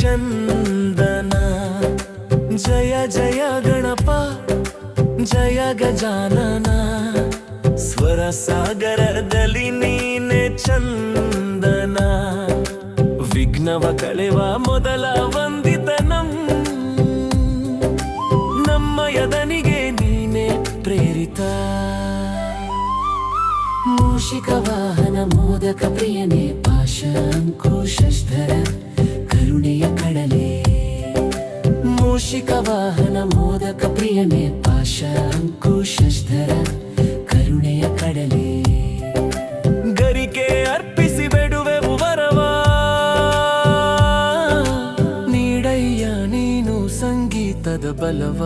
ಚಂದನ. ಜಯ ಜಯ ಗಣಪ ಜಯ ಗಜಾನನ. ಸ್ವರ ಸಾಗರದಲ್ಲಿ ನೀನೆ ಚಂದನ. ವಿಘ್ನವ ಕಳೆವ ಮೊದಲ ವಂದಿತನಂ. ನಮ್ಮಯದನಿಗೆ ನೀನೆ ಪ್ರೇರಿತ. ಮೂಷಿಕ ವಾಹನ ಮೋದಕ ಪ್ರಿಯನೇ ಪಾಶ ಅಂಕುಶಸ್ಥರ ಕರುಣೆಯ ಕಡಲೆ. ಮೂಷಿಕ ವಾಹನ ಮೋದಕ ಪ್ರಿಯನೇ ಪಾಶ ಅಂಕುಶಸ್ಥರ ಕರುಣೆಯ ಕಡಲೆ. ಗರಿಕೆ ಅರ್ಪಿಸಿ ಬೇಡುವೆವು ವರವ. ನೀಡಯ್ಯ ನೀನು ಸಂಗೀತದ ಬಲವ.